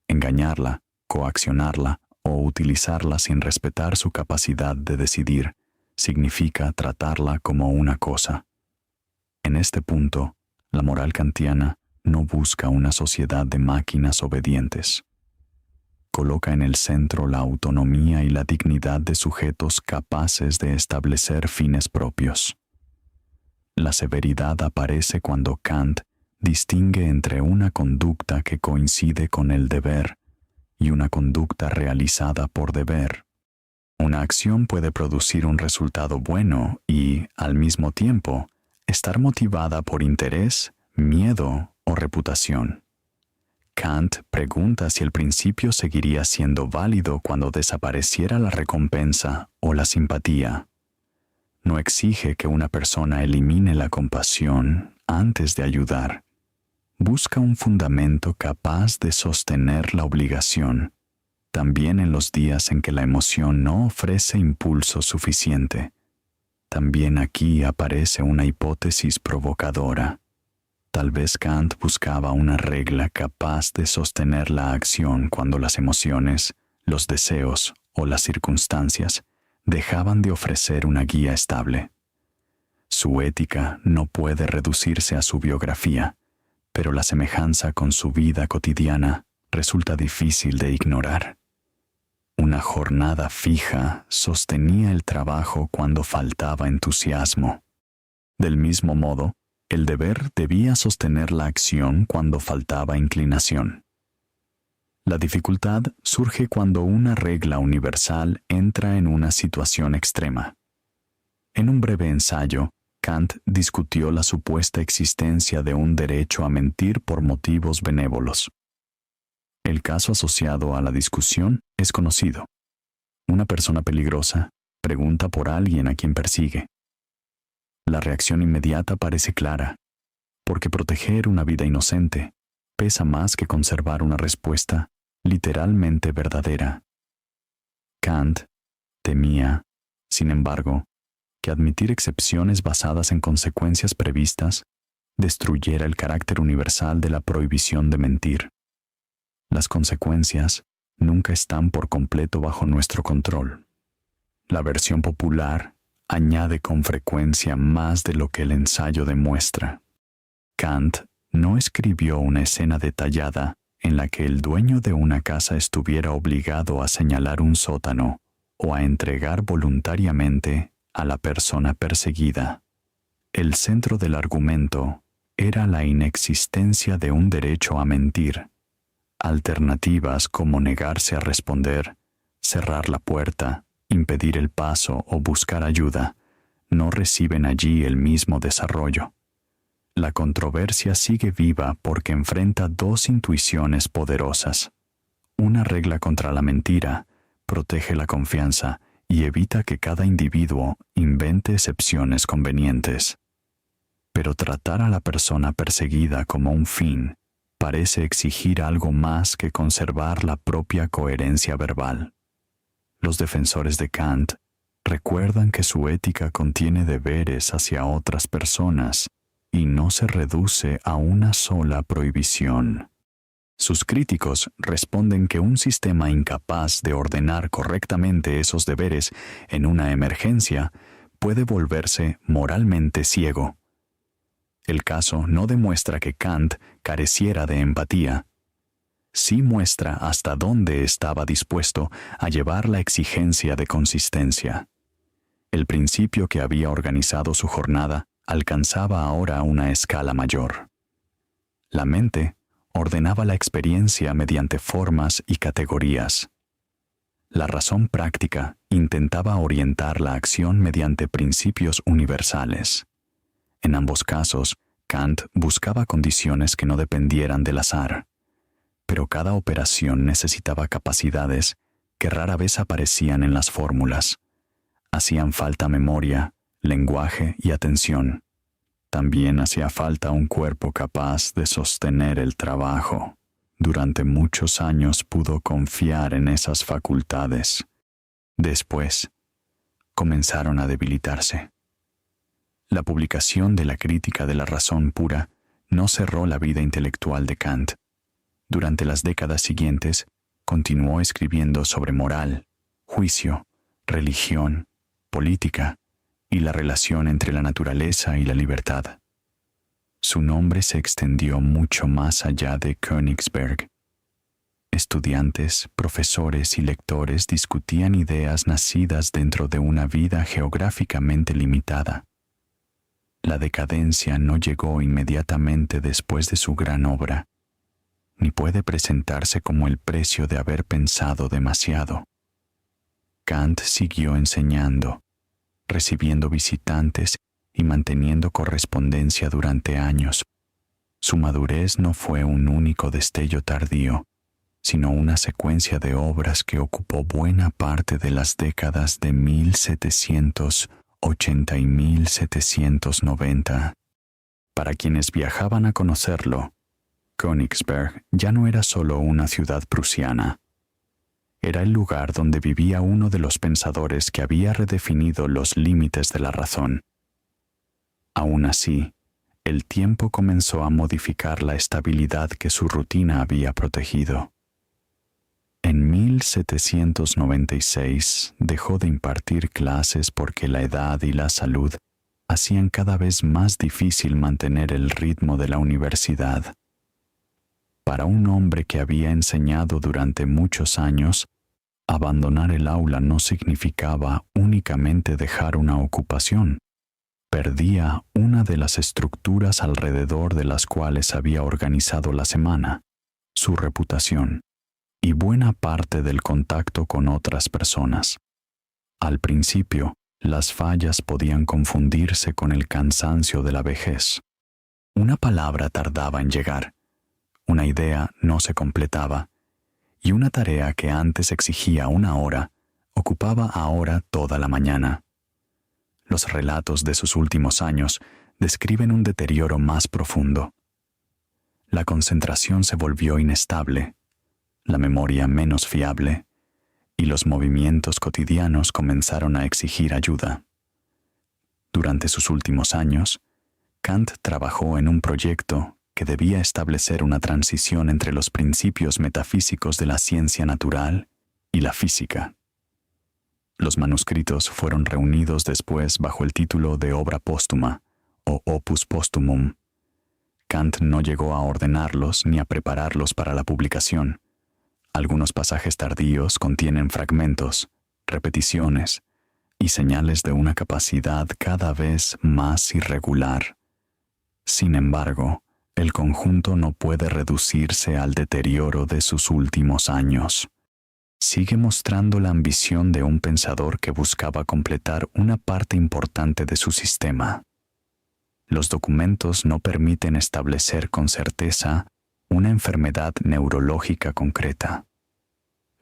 Engañarla, coaccionarla o utilizarla sin respetar su capacidad de decidir significa tratarla como una cosa. En este punto, la moral kantiana no busca una sociedad de máquinas obedientes. Coloca en el centro la autonomía y la dignidad de sujetos capaces de establecer fines propios. La severidad aparece cuando Kant distingue entre una conducta que coincide con el deber y una conducta realizada por deber. Una acción puede producir un resultado bueno y, al mismo tiempo, estar motivada por interés, miedo o reputación. Kant pregunta si el principio seguiría siendo válido cuando desapareciera la recompensa o la simpatía. No exige que una persona elimine la compasión antes de ayudar. Busca un fundamento capaz de sostener la obligación, también en los días en que la emoción no ofrece impulso suficiente. También aquí aparece una hipótesis provocadora. Tal vez Kant buscaba una regla capaz de sostener la acción cuando las emociones, los deseos o las circunstancias dejaban de ofrecer una guía estable. Su ética no puede reducirse a su biografía, pero la semejanza con su vida cotidiana resulta difícil de ignorar. Una jornada fija sostenía el trabajo cuando faltaba entusiasmo. Del mismo modo, el deber debía sostener la acción cuando faltaba inclinación. La dificultad surge cuando una regla universal entra en una situación extrema. En un breve ensayo, Kant discutió la supuesta existencia de un derecho a mentir por motivos benévolos. El caso asociado a la discusión es conocido. Una persona peligrosa pregunta por alguien a quien persigue. La reacción inmediata parece clara, porque proteger una vida inocente pesa más que conservar una respuesta literalmente verdadera. Kant temía, sin embargo, que admitir excepciones basadas en consecuencias previstas destruyera el carácter universal de la prohibición de mentir. Las consecuencias nunca están por completo bajo nuestro control. La versión popular añade con frecuencia más de lo que el ensayo demuestra. Kant no escribió una escena detallada en la que el dueño de una casa estuviera obligado a señalar un sótano o a entregar voluntariamente a la persona perseguida. El centro del argumento era la inexistencia de un derecho a mentir. Alternativas como negarse a responder, cerrar la puerta, impedir el paso o buscar ayuda no reciben allí el mismo desarrollo. La controversia sigue viva porque enfrenta dos intuiciones poderosas. Una regla contra la mentira protege la confianza y evita que cada individuo invente excepciones convenientes. Pero tratar a la persona perseguida como un fin parece exigir algo más que conservar la propia coherencia verbal. Los defensores de Kant recuerdan que su ética contiene deberes hacia otras personas y no se reduce a una sola prohibición. Sus críticos responden que un sistema incapaz de ordenar correctamente esos deberes en una emergencia puede volverse moralmente ciego. El caso no demuestra que Kant careciera de empatía. Sí muestra hasta dónde estaba dispuesto a llevar la exigencia de consistencia. El principio que había organizado su jornada alcanzaba ahora una escala mayor. La mente ordenaba la experiencia mediante formas y categorías. La razón práctica intentaba orientar la acción mediante principios universales. En ambos casos, Kant buscaba condiciones que no dependieran del azar, pero cada operación necesitaba capacidades que rara vez aparecían en las fórmulas. Hacían falta memoria, lenguaje y atención. También hacía falta un cuerpo capaz de sostener el trabajo. Durante muchos años pudo confiar en esas facultades. Después, comenzaron a debilitarse. La publicación de la Crítica de la Razón Pura no cerró la vida intelectual de Kant. Durante las décadas siguientes, continuó escribiendo sobre moral, juicio, religión, política y la relación entre la naturaleza y la libertad. Su nombre se extendió mucho más allá de Königsberg. Estudiantes, profesores y lectores discutían ideas nacidas dentro de una vida geográficamente limitada. La decadencia no llegó inmediatamente después de su gran obra, ni puede presentarse como el precio de haber pensado demasiado. Kant siguió enseñando, recibiendo visitantes y manteniendo correspondencia durante años. Su madurez no fue un único destello tardío, sino una secuencia de obras que ocupó buena parte de las décadas de 1780 y 1790. Para quienes viajaban a conocerlo, Königsberg ya no era solo una ciudad prusiana. Era el lugar donde vivía uno de los pensadores que había redefinido los límites de la razón. Aún así, el tiempo comenzó a modificar la estabilidad que su rutina había protegido. En 1796 dejó de impartir clases porque la edad y la salud hacían cada vez más difícil mantener el ritmo de la universidad. Para un hombre que había enseñado durante muchos años, abandonar el aula no significaba únicamente dejar una ocupación. Perdía una de las estructuras alrededor de las cuales había organizado la semana, su reputación, y buena parte del contacto con otras personas. Al principio, las fallas podían confundirse con el cansancio de la vejez. Una palabra tardaba en llegar, una idea no se completaba, y una tarea que antes exigía una hora, ocupaba ahora toda la mañana. Los relatos de sus últimos años describen un deterioro más profundo. La concentración se volvió inestable, la memoria menos fiable, y los movimientos cotidianos comenzaron a exigir ayuda. Durante sus últimos años, Kant trabajó en un proyecto que debía establecer una transición entre los principios metafísicos de la ciencia natural y la física. Los manuscritos fueron reunidos después bajo el título de obra póstuma, o opus posthumum. Kant no llegó a ordenarlos ni a prepararlos para la publicación. Algunos pasajes tardíos contienen fragmentos, repeticiones y señales de una capacidad cada vez más irregular. Sin embargo, el conjunto no puede reducirse al deterioro de sus últimos años. Sigue mostrando la ambición de un pensador que buscaba completar una parte importante de su sistema. Los documentos no permiten establecer con certeza una enfermedad neurológica concreta.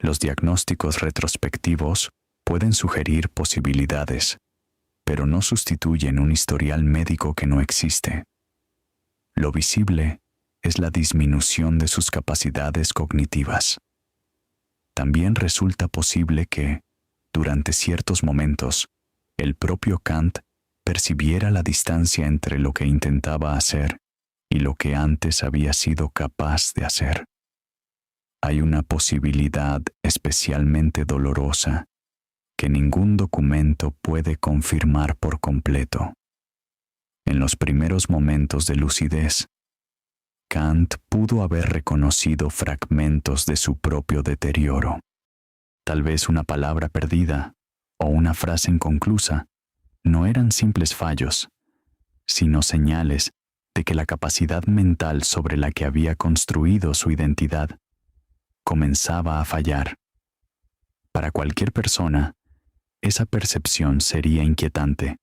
Los diagnósticos retrospectivos pueden sugerir posibilidades, pero no sustituyen un historial médico que no existe. Lo visible es la disminución de sus capacidades cognitivas. También resulta posible que, durante ciertos momentos, el propio Kant percibiera la distancia entre lo que intentaba hacer y lo que antes había sido capaz de hacer. Hay una posibilidad especialmente dolorosa que ningún documento puede confirmar por completo. En los primeros momentos de lucidez, Kant pudo haber reconocido fragmentos de su propio deterioro. Tal vez una palabra perdida o una frase inconclusa no eran simples fallos, sino señales de que la capacidad mental sobre la que había construido su identidad comenzaba a fallar. Para cualquier persona, esa percepción sería inquietante.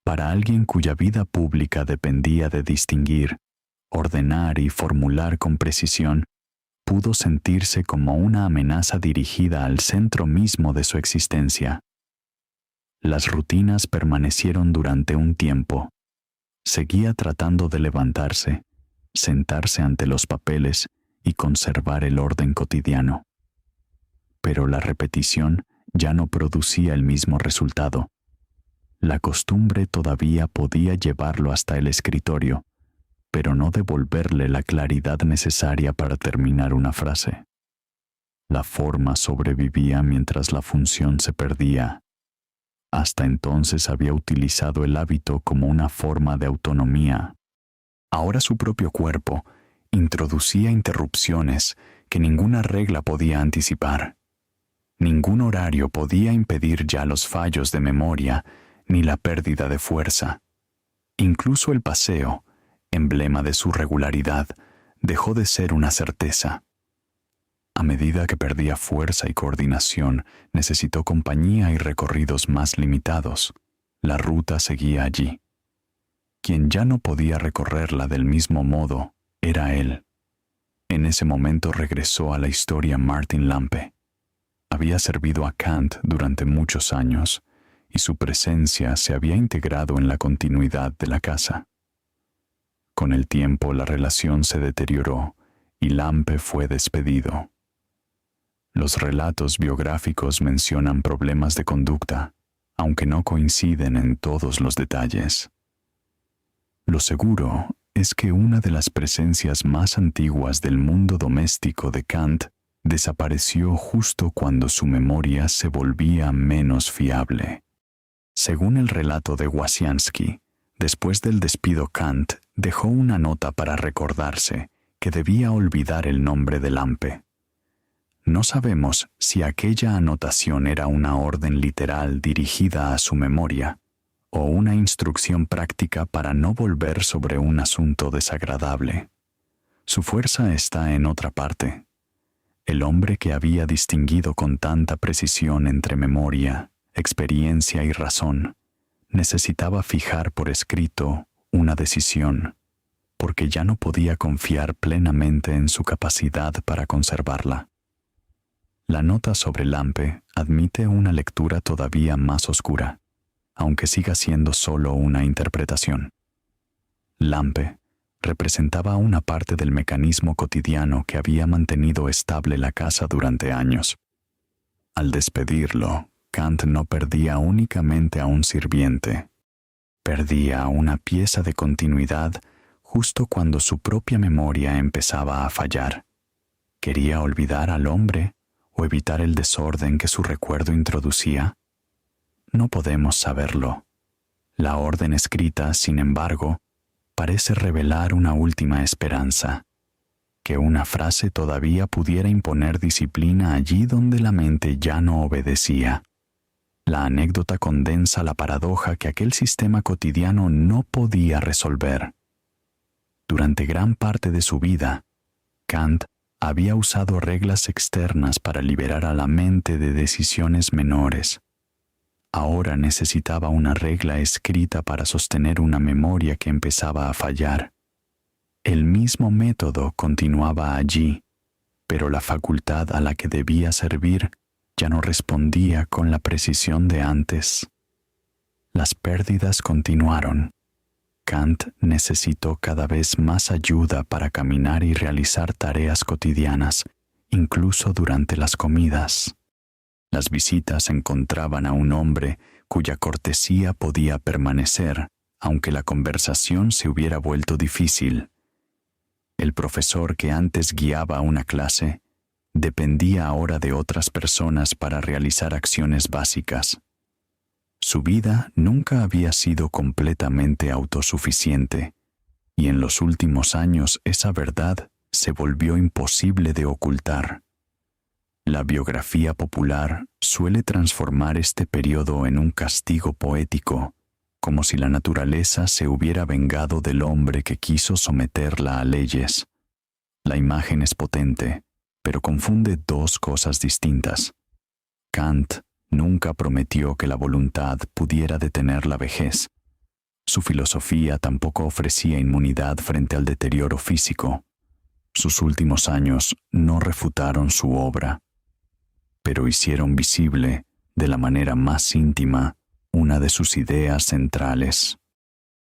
Para alguien cuya vida pública dependía de distinguir, ordenar y formular con precisión, pudo sentirse como una amenaza dirigida al centro mismo de su existencia. Las rutinas permanecieron durante un tiempo. Seguía tratando de levantarse, sentarse ante los papeles y conservar el orden cotidiano. Pero la repetición ya no producía el mismo resultado. La costumbre todavía podía llevarlo hasta el escritorio, pero no devolverle la claridad necesaria para terminar una frase. La forma sobrevivía mientras la función se perdía. Hasta entonces había utilizado el hábito como una forma de autonomía. Ahora su propio cuerpo introducía interrupciones que ninguna regla podía anticipar. Ningún horario podía impedir ya los fallos de memoria ni la pérdida de fuerza. Incluso el paseo, emblema de su regularidad, dejó de ser una certeza. A medida que perdía fuerza y coordinación, necesitó compañía y recorridos más limitados. La ruta seguía allí. Quien ya no podía recorrerla del mismo modo era él. En ese momento regresó a la historia Martin Lampe. Había servido a Kant durante muchos años y su presencia se había integrado en la continuidad de la casa. Con el tiempo la relación se deterioró y Lampe fue despedido. Los relatos biográficos mencionan problemas de conducta, aunque no coinciden en todos los detalles. Lo seguro es que una de las presencias más antiguas del mundo doméstico de Kant desapareció justo cuando su memoria se volvía menos fiable. Según el relato de Wasianski, después del despido Kant dejó una nota para recordarse que debía olvidar el nombre de Lampe. No sabemos si aquella anotación era una orden literal dirigida a su memoria o una instrucción práctica para no volver sobre un asunto desagradable. Su fuerza está en otra parte. El hombre que había distinguido con tanta precisión entre memoria, experiencia y razón, necesitaba fijar por escrito una decisión, porque ya no podía confiar plenamente en su capacidad para conservarla. La nota sobre Lampe admite una lectura todavía más oscura, aunque siga siendo solo una interpretación. Lampe representaba una parte del mecanismo cotidiano que había mantenido estable la casa durante años. Al despedirlo, Kant no perdía únicamente a un sirviente, perdía una pieza de continuidad justo cuando su propia memoria empezaba a fallar. ¿Quería olvidar al hombre o evitar el desorden que su recuerdo introducía? No podemos saberlo. La orden escrita, sin embargo, parece revelar una última esperanza, que una frase todavía pudiera imponer disciplina allí donde la mente ya no obedecía. La anécdota condensa la paradoja que aquel sistema cotidiano no podía resolver. Durante gran parte de su vida, Kant había usado reglas externas para liberar a la mente de decisiones menores. Ahora necesitaba una regla escrita para sostener una memoria que empezaba a fallar. El mismo método continuaba allí, pero la facultad a la que debía servir ya no respondía con la precisión de antes. Las pérdidas continuaron. Kant necesitó cada vez más ayuda para caminar y realizar tareas cotidianas, incluso durante las comidas. Las visitas encontraban a un hombre cuya cortesía podía permanecer, aunque la conversación se hubiera vuelto difícil. El profesor que antes guiaba una clase dependía ahora de otras personas para realizar acciones básicas. Su vida nunca había sido completamente autosuficiente, y en los últimos años esa verdad se volvió imposible de ocultar. La biografía popular suele transformar este periodo en un castigo poético, como si la naturaleza se hubiera vengado del hombre que quiso someterla a leyes. La imagen es potente, pero confunde dos cosas distintas. Kant nunca prometió que la voluntad pudiera detener la vejez. Su filosofía tampoco ofrecía inmunidad frente al deterioro físico. Sus últimos años no refutaron su obra, pero hicieron visible, de la manera más íntima, una de sus ideas centrales.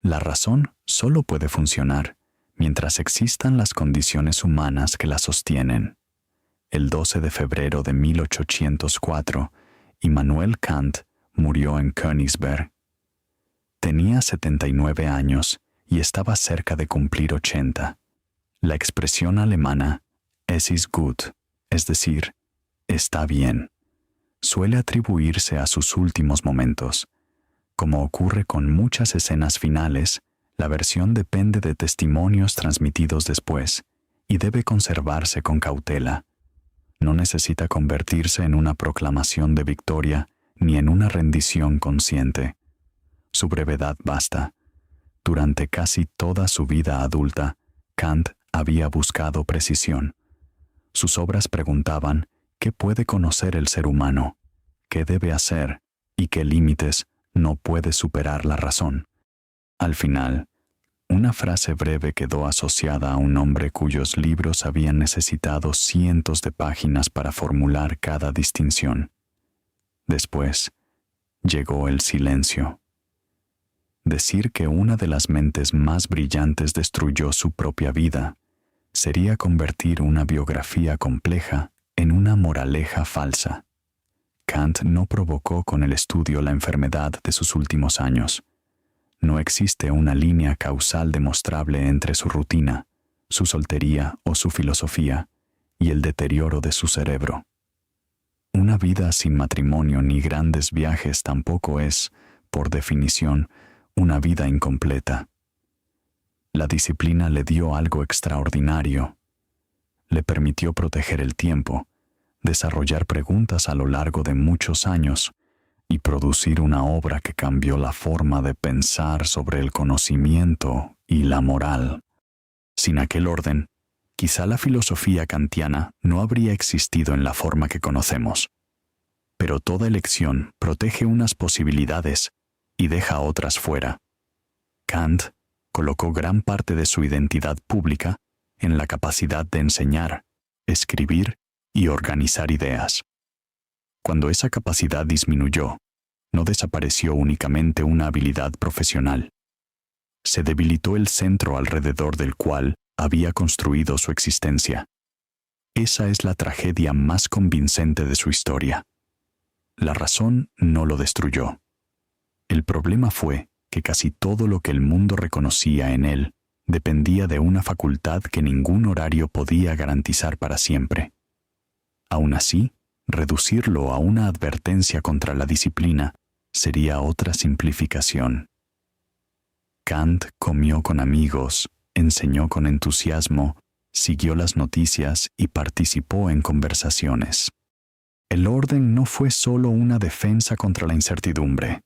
La razón solo puede funcionar mientras existan las condiciones humanas que la sostienen. El 12 de febrero de 1804, Immanuel Kant murió en Königsberg. Tenía 79 años y estaba cerca de cumplir 80. La expresión alemana "es ist gut", es decir, está bien, suele atribuirse a sus últimos momentos. Como ocurre con muchas escenas finales, la versión depende de testimonios transmitidos después y debe conservarse con cautela. No necesita convertirse en una proclamación de victoria ni en una rendición consciente. Su brevedad basta. Durante casi toda su vida adulta, Kant había buscado precisión. Sus obras preguntaban qué puede conocer el ser humano, qué debe hacer y qué límites no puede superar la razón. Al final, una frase breve quedó asociada a un hombre cuyos libros habían necesitado cientos de páginas para formular cada distinción. Después, llegó el silencio. Decir que una de las mentes más brillantes destruyó su propia vida sería convertir una biografía compleja en una moraleja falsa. Kant no provocó con el estudio la enfermedad de sus últimos años. No existe una línea causal demostrable entre su rutina, su soltería o su filosofía y el deterioro de su cerebro. Una vida sin matrimonio ni grandes viajes tampoco es, por definición, una vida incompleta. La disciplina le dio algo extraordinario. Le permitió proteger el tiempo, desarrollar preguntas a lo largo de muchos años y producir una obra que cambió la forma de pensar sobre el conocimiento y la moral. Sin aquel orden, quizá la filosofía kantiana no habría existido en la forma que conocemos. Pero toda elección protege unas posibilidades y deja otras fuera. Kant colocó gran parte de su identidad pública en la capacidad de enseñar, escribir y organizar ideas. Cuando esa capacidad disminuyó, no desapareció únicamente una habilidad profesional. Se debilitó el centro alrededor del cual había construido su existencia. Esa es la tragedia más convincente de su historia. La razón no lo destruyó. El problema fue que casi todo lo que el mundo reconocía en él dependía de una facultad que ningún horario podía garantizar para siempre. Aún así, reducirlo a una advertencia contra la disciplina sería otra simplificación. Kant comió con amigos, enseñó con entusiasmo, siguió las noticias y participó en conversaciones. El orden no fue solo una defensa contra la incertidumbre.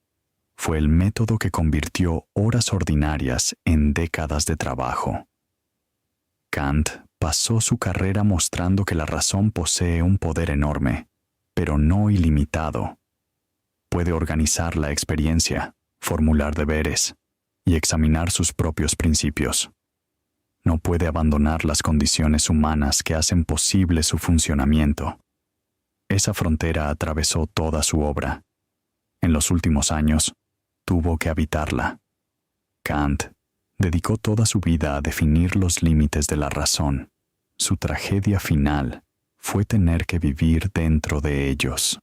Fue el método que convirtió horas ordinarias en décadas de trabajo. Kant pasó su carrera mostrando que la razón posee un poder enorme, pero no ilimitado. Puede organizar la experiencia, formular deberes y examinar sus propios principios. No puede abandonar las condiciones humanas que hacen posible su funcionamiento. Esa frontera atravesó toda su obra. En los últimos años, tuvo que habitarla. Kant dedicó toda su vida a definir los límites de la razón. Su tragedia final fue tener que vivir dentro de ellos.